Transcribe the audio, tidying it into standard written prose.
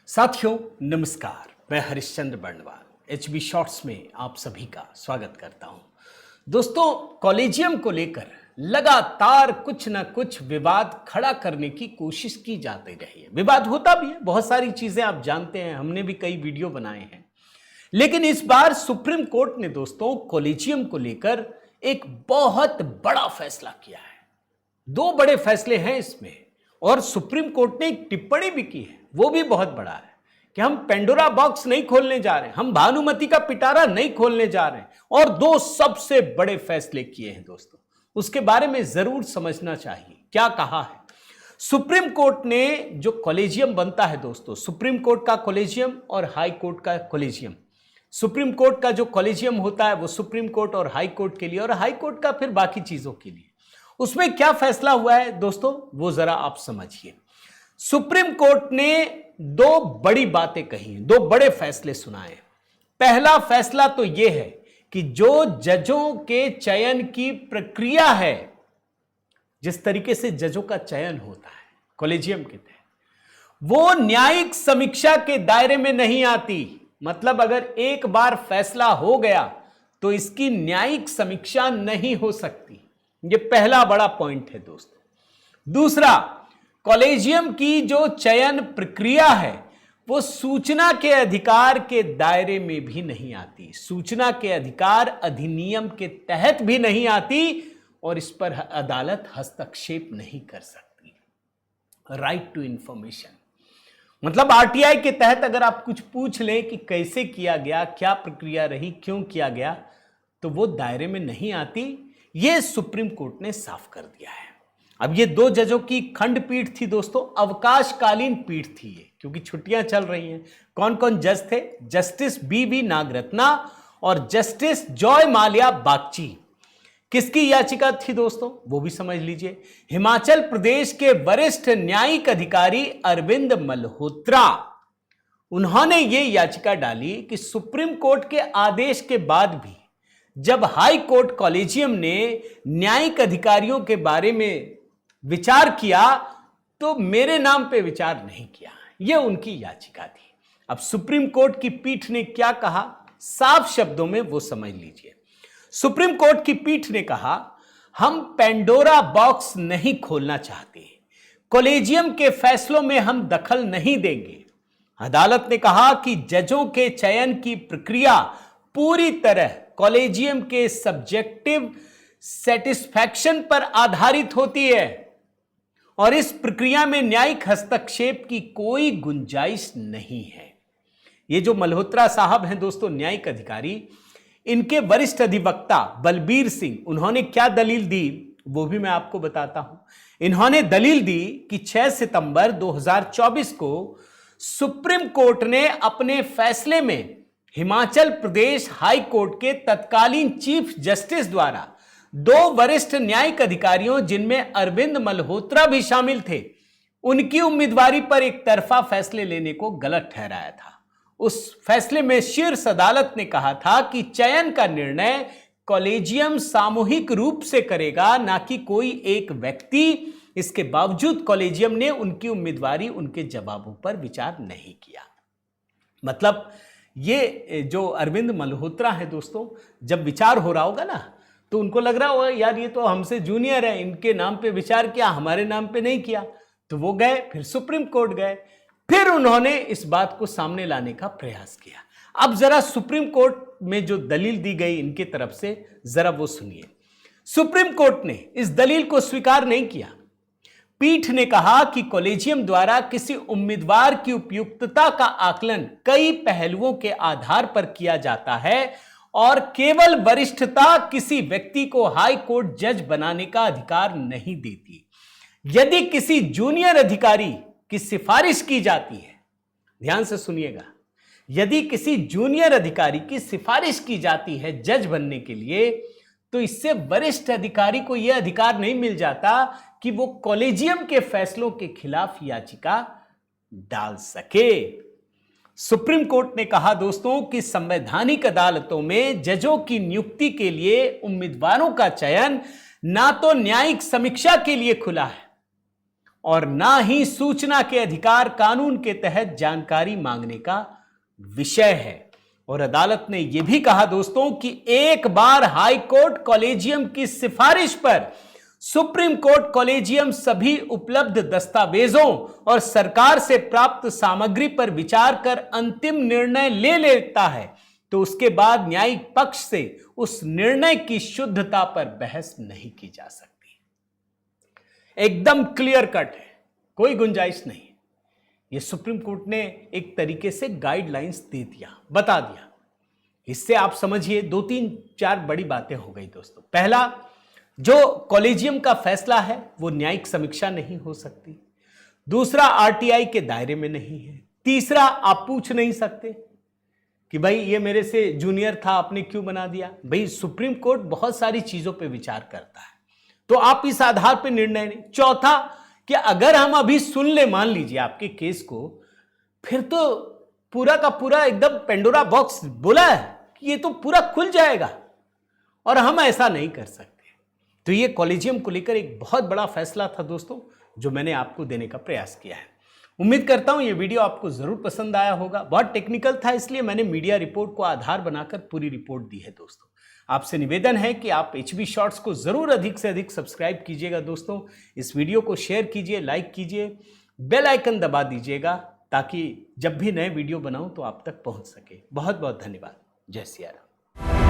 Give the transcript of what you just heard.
साथियों नमस्कार, मैं हरिश्चंद्र बर्णवाल एचबी शॉर्ट्स में आप सभी का स्वागत करता हूं। दोस्तों, कॉलेजियम को लेकर लगातार कुछ ना कुछ विवाद खड़ा करने की कोशिश की जाती रही है। विवाद होता भी है, बहुत सारी चीजें आप जानते हैं, हमने भी कई वीडियो बनाए हैं। लेकिन इस बार सुप्रीम कोर्ट ने दोस्तों कॉलेजियम को लेकर एक बहुत बड़ा फैसला किया है। दो बड़े फैसले हैं इसमें, और सुप्रीम कोर्ट ने एक टिप्पणी भी की है, वो भी बहुत बड़ा है कि हम पेंडोरा बॉक्स नहीं खोलने जा रहे, हम भानुमति का पिटारा नहीं खोलने जा रहे, और दो सबसे बड़े फैसले किए हैं दोस्तों। उसके बारे में जरूर समझना चाहिए। क्या कहा है सुप्रीम कोर्ट ने? जो कॉलेजियम बनता है दोस्तों, सुप्रीम कोर्ट का कॉलेजियम और हाई कोर्ट का कॉलेजियम। सुप्रीम कोर्ट का जो कॉलेजियम होता है वो सुप्रीम कोर्ट और हाई कोर्ट के लिए, और हाई कोर्ट का फिर बाकी चीजों के लिए। उसमें क्या फैसला हुआ है दोस्तों, वो जरा आप समझिए। सुप्रीम कोर्ट ने दो बड़ी बातें कही हैं, दो बड़े फैसले सुनाए। पहला फैसला तो यह है कि जो जजों के चयन की प्रक्रिया है, जिस तरीके से जजों का चयन होता है कॉलेजियम के तहत, वो न्यायिक समीक्षा के दायरे में नहीं आती। मतलब अगर एक बार फैसला हो गया तो इसकी न्यायिक समीक्षा नहीं हो सकती। ये पहला बड़ा पॉइंट है दोस्तों। दूसरा, कॉलेजियम की जो चयन प्रक्रिया है वो सूचना के अधिकार के दायरे में भी नहीं आती, सूचना के अधिकार अधिनियम के तहत भी नहीं आती, और इस पर अदालत हस्तक्षेप नहीं कर सकती। राइट टू इंफॉर्मेशन, मतलब आरटीआई के तहत अगर आप कुछ पूछ लें कि कैसे किया गया, क्या प्रक्रिया रही, क्यों किया गया, तो वो दायरे में नहीं आती। ये सुप्रीम कोर्ट ने साफ कर दिया है। अब ये दो जजों की खंडपीठ थी दोस्तों, अवकाशकालीन पीठ थी ये, क्योंकि छुट्टियां चल रही हैं। कौन कौन जज थे? जस्टिस बी नागरत्ना और जस्टिस जॉय माल्या बागची। किसकी याचिका थी दोस्तों, वो भी समझ लीजिए। हिमाचल प्रदेश के वरिष्ठ न्यायिक अधिकारी अरविंद मल्होत्रा, उन्होंने ये याचिका डाली कि सुप्रीम कोर्ट के आदेश के बाद भी जब हाई कोर्ट कॉलेजियम ने न्यायिक अधिकारियों के बारे में विचार किया तो मेरे नाम पे विचार नहीं किया। यह उनकी याचिका थी। अब सुप्रीम कोर्ट की पीठ ने क्या कहा, साफ शब्दों में वो समझ लीजिए। सुप्रीम कोर्ट की पीठ ने कहा, हम पेंडोरा बॉक्स नहीं खोलना चाहते, कॉलेजियम के फैसलों में हम दखल नहीं देंगे। अदालत ने कहा कि जजों के चयन की प्रक्रिया पूरी तरह कॉलेजियम के सब्जेक्टिव सेटिस्फैक्शन पर आधारित होती है, और इस प्रक्रिया में न्यायिक हस्तक्षेप की कोई गुंजाइश नहीं है। ये जो मल्होत्रा साहब हैं दोस्तों, न्यायिक अधिकारी, इनके वरिष्ठ अधिवक्ता बलबीर सिंह, उन्होंने क्या दलील दी वो भी मैं आपको बताता हूं। इन्होंने दलील दी कि 6 सितंबर 2024 को सुप्रीम कोर्ट ने अपने फैसले में हिमाचल प्रदेश हाई कोर्ट के तत्कालीन चीफ जस्टिस द्वारा दो वरिष्ठ न्यायिक अधिकारियों, जिनमें अरविंद मल्होत्रा भी शामिल थे, उनकी उम्मीदवारी पर एक तरफा फैसले लेने को गलत ठहराया था। उस फैसले में शीर्ष अदालत ने कहा था कि चयन का निर्णय कॉलेजियम सामूहिक रूप से करेगा, ना कि कोई एक व्यक्ति। इसके बावजूद कॉलेजियम ने उनकी उम्मीदवारी, उनके जवाबों पर विचार नहीं किया। मतलब ये जो अरविंद मल्होत्रा है दोस्तों, जब विचार हो रहा होगा ना तो उनको लग रहा होगा यार ये तो हमसे जूनियर है, इनके नाम पे विचार किया, हमारे नाम पे नहीं किया। तो वो गए, फिर सुप्रीम कोर्ट गए, फिर उन्होंने इस बात को सामने लाने का प्रयास किया। अब जरा सुप्रीम कोर्ट में जो दलील दी गई इनकी तरफ से, जरा वो सुनिए। सुप्रीम कोर्ट ने इस दलील को स्वीकार नहीं किया। पीठ ने कहा कि कॉलेजियम द्वारा किसी उम्मीदवार की उपयुक्तता का आकलन कई पहलुओं के आधार पर किया जाता है, और केवल वरिष्ठता किसी व्यक्ति को हाई कोर्ट जज बनाने का अधिकार नहीं देती। यदि किसी जूनियर अधिकारी की सिफारिश की जाती है, ध्यान से सुनिएगा, यदि किसी जूनियर अधिकारी की सिफारिश की जाती है जज बनने के लिए, तो इससे वरिष्ठ अधिकारी को यह अधिकार नहीं मिल जाता कि वो कॉलेजियम के फैसलों के खिलाफ याचिका डाल सके। सुप्रीम कोर्ट ने कहा दोस्तों कि संवैधानिक अदालतों में जजों की नियुक्ति के लिए उम्मीदवारों का चयन ना तो न्यायिक समीक्षा के लिए खुला है और ना ही सूचना के अधिकार कानून के तहत जानकारी मांगने का विषय है। और अदालत ने यह भी कहा दोस्तों कि एक बार हाई कोर्ट कॉलेजियम की सिफारिश पर सुप्रीम कोर्ट कॉलेजियम सभी उपलब्ध दस्तावेजों और सरकार से प्राप्त सामग्री पर विचार कर अंतिम निर्णय ले लेता है तो उसके बाद न्यायिक पक्ष से उस निर्णय की शुद्धता पर बहस नहीं की जा सकती। एकदम क्लियर कट है, कोई गुंजाइश नहीं। यह सुप्रीम कोर्ट ने एक तरीके से गाइडलाइंस दे दिया, बता दिया। इससे आप समझिए 2-3-4 बड़ी बातें हो गई दोस्तों। पहला, जो कॉलेजियम का फैसला है वो न्यायिक समीक्षा नहीं हो सकती। दूसरा, आरटीआई के दायरे में नहीं है। तीसरा, आप पूछ नहीं सकते कि भाई ये मेरे से जूनियर था, आपने क्यों बना दिया। भाई सुप्रीम कोर्ट बहुत सारी चीजों पे विचार करता है, तो आप इस आधार पे निर्णय नहीं। चौथा, कि अगर हम अभी सुन ले, मान लीजिए आपके केस को, फिर तो पूरा का पूरा एकदम पेंडोरा बॉक्स बोला है कि ये तो पूरा खुल जाएगा, और हम ऐसा नहीं कर सकते। तो ये कॉलेजियम को लेकर एक बहुत बड़ा फैसला था दोस्तों, जो मैंने आपको देने का प्रयास किया है। उम्मीद करता हूं ये वीडियो आपको जरूर पसंद आया होगा। बहुत टेक्निकल था, इसलिए मैंने मीडिया रिपोर्ट को आधार बनाकर पूरी रिपोर्ट दी है दोस्तों। आपसे निवेदन है कि आप HB शॉर्ट्स को जरूर अधिक से अधिक सब्सक्राइब कीजिएगा दोस्तों। इस वीडियो को शेयर कीजिए, लाइक कीजिए, बेल आइकन दबा दीजिएगा, ताकि जब भी नए वीडियो बनाऊं तो आप तक पहुंच सके। बहुत बहुत धन्यवाद। जय सिया राम।